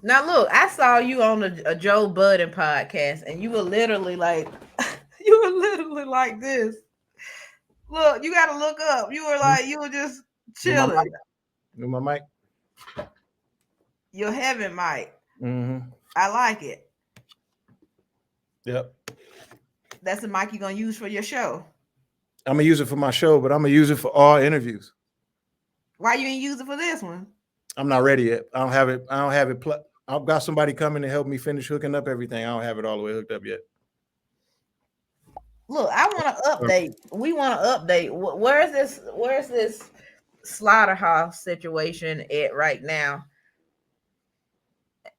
Now look, I saw you on a joeBudden podcast, and you were literally like, you were literally like this. Look, you got to look up. You were Hmm? like, you were just With my chilling. mic, with my mic. Your heaven, Mike. Mm-hmm. I like it. Yep. That's the mic you're gonna use for your show. I'm gonna use it for my show, but I'm gonna use it for all interviews. Why you ain't use it for this one? I'm not ready yet. I don't have it. I don't have it. I've got somebody coming to help me finish hooking up everything. I don't have it all the way hooked up yet. Look, I want to Um, update. We want to update. Where's this? Where's this slaughterhouse situation at right now?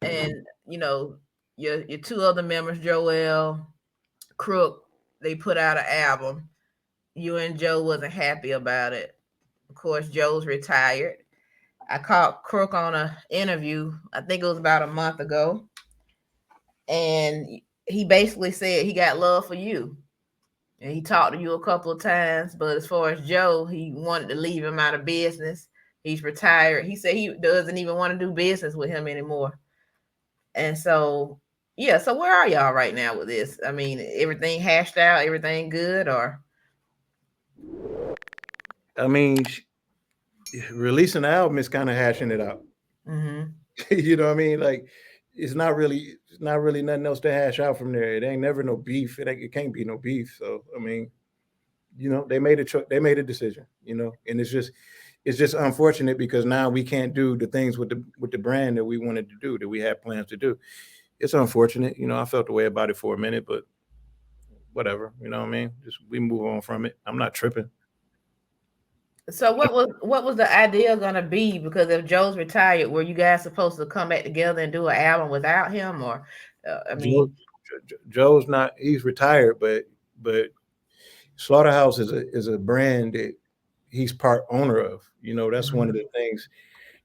And your two other members, Joel, Crook, they put out an album. You and Joe wasn't happy about it. Of course, Joe's retired. I caught Crook on a interview. I think it was about a month ago, and he basically said he got love for you. And he talked to you a couple of times, but as far as Joe, he wanted to leave him out of business. He's retired. He said he doesn't even want to do business with him anymore. And so, yeah. So where are y'all right now with this? I mean, everything hashed out, everything good, or I mean, releasing the album is kind of hashing it out. mm-hmm. You know what I mean? Like, it's not really nothing else to hash out from there. It ain't never no beef. It can't be no beef. So I mean, they made they made a decision. And it's just unfortunate because now we can't do the things with the brand that we wanted to do, that we had plans to do. It's unfortunate. I felt the way about it for a minute, but whatever. You know what I mean? Just we move on from it. I'm not tripping. So what was the idea gonna be? Because if Joe's retired, were you guys supposed to come back together and do an album without him, or I Joe, mean, Joe's not. He's retired, but Slaughterhouse is a brand that he's part owner of. That's one of mhm, the things.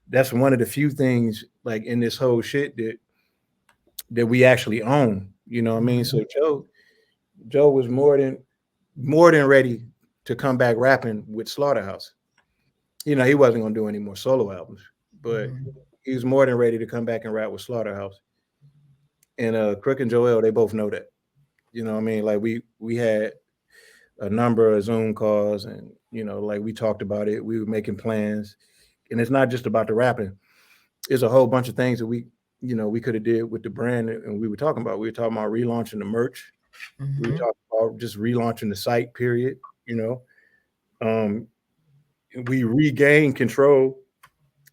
That's one of the few things like in this whole shit that we actually own. You know what I mean? mhm, So Joe was more than ready to come back rapping with Slaughterhouse. He wasn't gonna do any more solo albums, but mhm. he was more than ready to come back and rap with Slaughterhouse. And Crook and Joel, they both know that. You know what I mean? Like we had a number of Zoom calls, and like we talked about it. We were making plans, and it's not just about the rapping. It's a whole bunch of things that we could have did with the brand, and we were talking about. We were talking about relaunching the merch. We were Mhm. talking about just relaunching the site. Period. You know, um, we regained control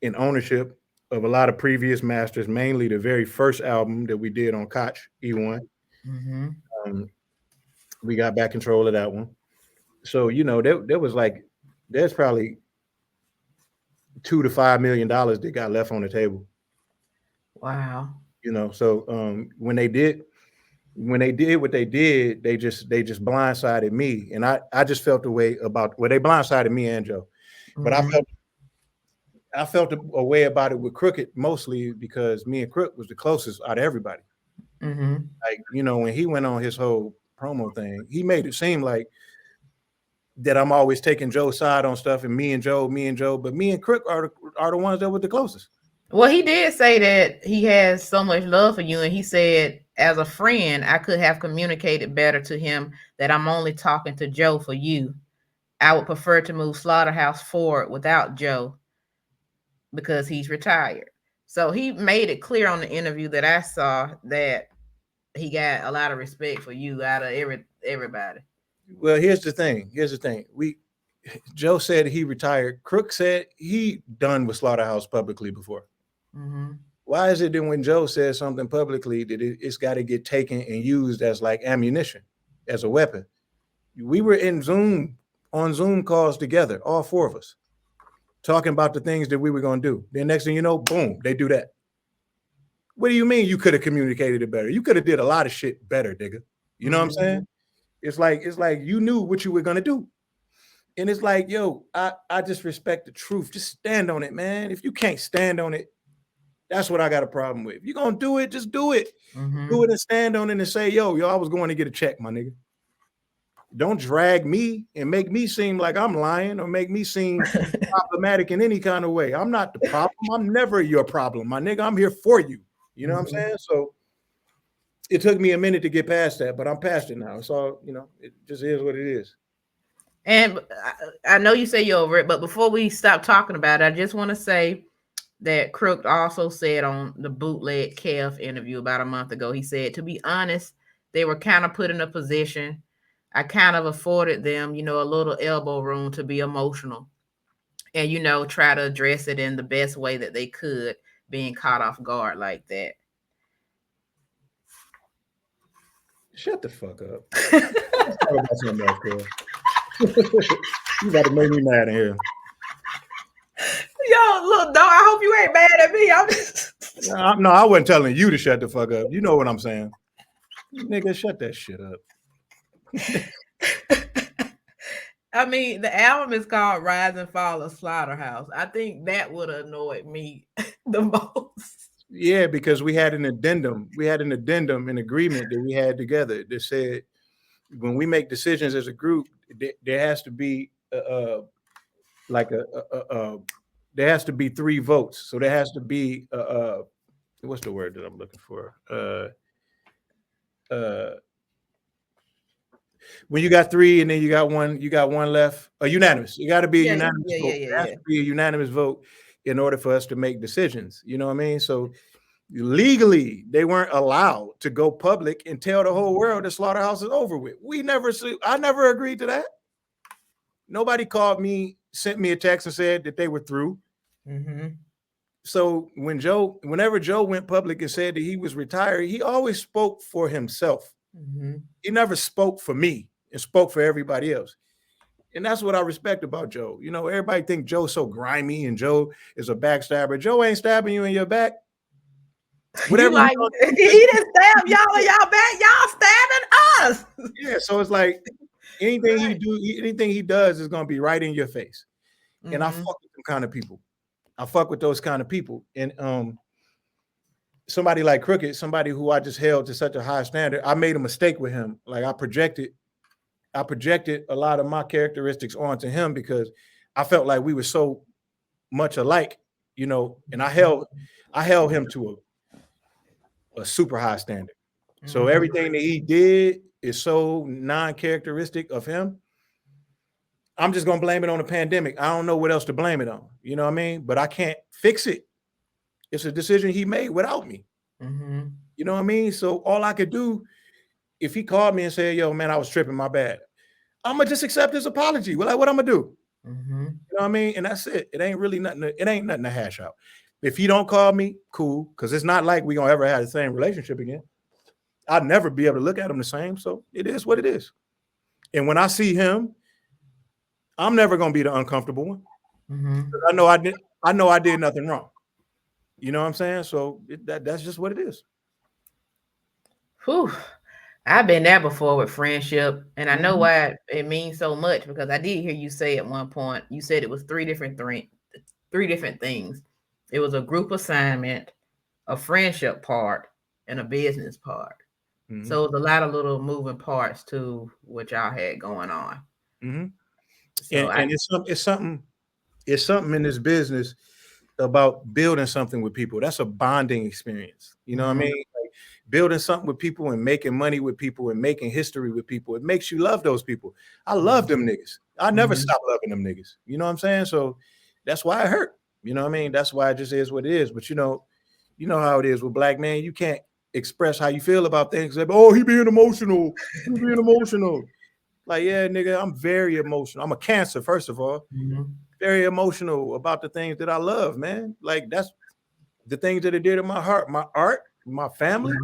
and ownership of a lot of previous masters, mainly the very first album that we did on Koch E1. Mhm. Um, we got back control of that one. So there was like there's probably $2 to $5 million that got left on the table. Wow. So when they did what they did, they just blindsided me, and I just felt the way about they blindsided me and Joe, but I Mhm. felt I felt a way about it with Crooked mostly because me and Crook was the closest out of everybody. Mhm. Like when he went on his whole promo thing, he made it seem like that I'm always taking Joe's side on stuff, and me and Joe, but me and Crook are the ones that were the closest. Well, he did say that he has so much love for you, and he said, as a friend, I could have communicated better to him that I'm only talking to Joe for you. I would prefer to move Slaughterhouse forward without Joe because he's retired. So he made it clear on the interview that I saw that he got a lot of respect for you out of everybody. Well, Here's the thing. Joe said he retired. Crook said he done with Slaughterhouse publicly before. Mm-hmm. Why is it that when Joe says something publicly that it's got to get taken and used as like ammunition, as a weapon? We were in Zoom calls together, all four of us, talking about the things that we were going to do. Then next thing you know, boom, they do that. What do you mean you could have communicated it better? You could have did a lot of shit better, nigga. You know what I'm Mm-hmm. saying? It's like you knew what you were gonna do. And it's like, yo, I just respect the truth. Just stand on it, man. If you can't stand on it, that's what I got a problem with. If you're gonna do it, just do it. Do Mm-hmm. it and stand on it and say, yo, I was going to get a check, my nigga. Don't drag me and make me seem like I'm lying or make me seem problematic in any kind of way. I'm not the problem. I'm never your problem, my nigga. I'm here for you. You know what I'm saying? So it took me a minute to get past that, but I'm past it now. So, it just is what it is. And I know you say you're over it, but before we stop talking about it, I just want to say that Crook also said on the bootleg Kev interview about a month ago, he said, to be honest, they were kind of put in a position. I kind of afforded them, a little elbow room to be emotional and, try to address it in the best way that they could, being caught off guard like that. Shut the fuck up. Let's talk about something else, girl. You about to make me mad in here. Yo, look, dog, I hope you ain't mad at me. No, I wasn't telling you to shut the fuck up. You know what I'm saying. Nigga, shut that shit up. I mean, the album is called Rise and Fall of Slaughterhouse. I think that would have annoyed me the most. Yeah, because we had an addendum. We had an addendum, an agreement that we had together that said when we make decisions as a group, there has to be there has to be 3 votes. So there has to be what's the word that I'm looking for? When you got 3 and then you got one left, unanimous. You got to be a unanimous vote. It has to be a unanimous vote in order for us to make decisions. You know what I mean? So legally, they weren't allowed to go public and tell the whole world that Slaughterhouse is over with. I never agreed to that. Nobody called me, sent me a text and said that they were through. Mm-hmm. So whenever Joe went public and said that he was retired, he always spoke for himself. Mm-hmm. He never spoke for me and spoke for everybody else. And that's what I respect about Joe. Everybody think Joe's so grimy and Joe is a backstabber. Joe ain't stabbing you in your back. Whatever he didn't stab y'all in y'all back, y'all stabbing us. Yeah, so it's like anything he does is gonna be right in your face. Mm-hmm. And I fuck with them kind of people. I fuck with those kind of people. And somebody like Crooked, somebody who I just held to such a high standard, I made a mistake with him. Like I projected a lot of my characteristics onto him because I felt like we were so much alike, and I held him to a super high standard. Mm-hmm. So everything that he did is so non-characteristic of him. I'm just going to blame it on the pandemic. I don't know what else to blame it on. You know what I mean? But I can't fix it. It's a decision he made without me. Mm-hmm. You know what I mean? So all I could do, if he called me and said, yo, man, I was tripping, my bad, I'm going to just accept his apology. Well, like, what I'm going to do? Mm-hmm. You know what I mean? And that's it. It ain't nothing to hash out. If he don't call me, cool, because it's not like we're going to ever have the same relationship again. I'd never be able to look at him the same. So it is what it is. And when I see him, I'm never going to be the uncomfortable one. Mm-hmm. I know I did nothing wrong. You know what I'm saying? So that's just what it is. Whew. I've been there before with friendship, and I know why it means so much because I did hear you say at one point, you said it was three different things. It was a group assignment, a friendship part, and a business part. Mm-hmm. So it was a lot of little moving parts to what y'all had going on. Mm-hmm. So it's something in this business about building something with people. That's a bonding experience. You know what I mean? Like building something with people and making money with people and making history with people. It makes you love those people. I love them niggas. I never stop loving them niggas. You know what I'm saying? So that's why it hurt. You know what I mean? That's why it just is what it is. But you know how it is with black men. You can't express how you feel about things. Like, oh, he being emotional. Like, yeah, nigga, I'm very emotional. I'm a Cancer, first of all. Mm-hmm. Very emotional about the things that I love, man. Like, that's the things that it did in my heart, my art, my family,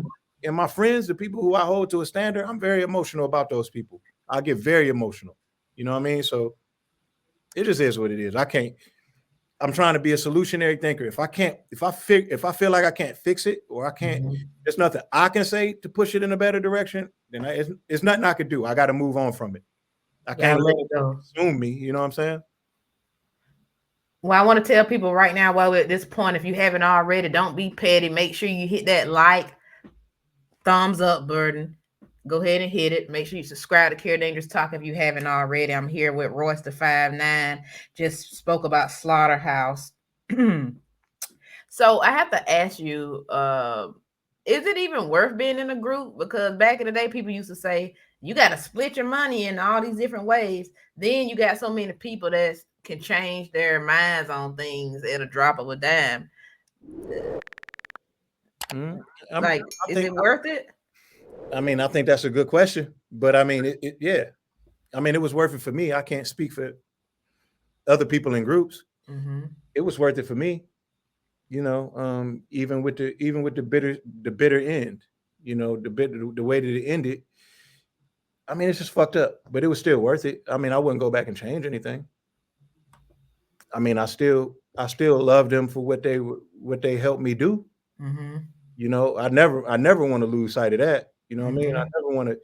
and my friends, the people who I hold to a standard. I'm very emotional about those people. I get very emotional. You know what I mean? So it just is what it is. I'm trying to be a solutionary thinker. If I feel like I can't fix it or I can't, there's nothing I can say to push it in a better direction, then it's nothing I could do. I got to move on from it. I can't let it consume me. You know what I'm saying? Well, I want to tell people right now, while we're at this point, if you haven't already, don't be petty. Make sure you hit that like, thumbs up button. Go ahead and hit it. Make sure you subscribe to Kera Dangerous Talk if you haven't already. I'm here with Royce the 5'9". Just spoke about Slaughterhouse. So I have to ask you, is it even worth being in a group? Because back in the day, people used to say you got to split your money in all these different ways. Then you got so many people that can change their minds on things at a drop of a dime. Mm, Like, I is think it worth it? I think that's a good question, but I mean, yeah. I mean, it was worth it for me. I can't speak for other people in groups. Mm-hmm. It was worth it for me, even with the bitter end, the way that it ended. I mean, it's just fucked up, but it was still worth it. I mean, I wouldn't go back and change anything. I mean, I still love them for what they helped me do. Mm-hmm. I never want to lose sight of that. You know what I mean? I Mm-hmm. never want to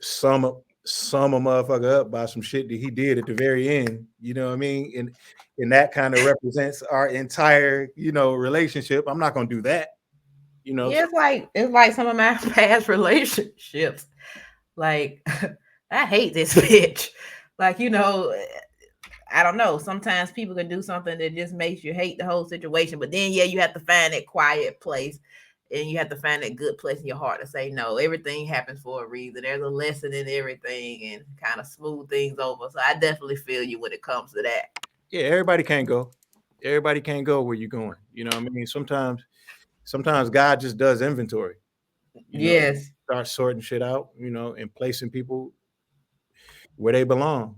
sum a motherfucker up by some shit that he did at the very end. You know what I mean? And that kind of represents our entire, relationship. I'm not gonna do that. Yeah, So it's like some of my past relationships. Like, I hate this bitch. Like, I don't know. Sometimes people can do something that just makes you hate the whole situation. But then, yeah, you have to find that quiet place and you have to find that good place in your heart to say, no, everything happens for a reason. There's a lesson in everything and kind of smooth things over. So I definitely feel you when it comes to that. yeah, everybody can't go. Everybody can't go where you're going. You know what I mean? Sometimes God just does inventory, you know, Yes. start sorting shit out, and placing people where they belong.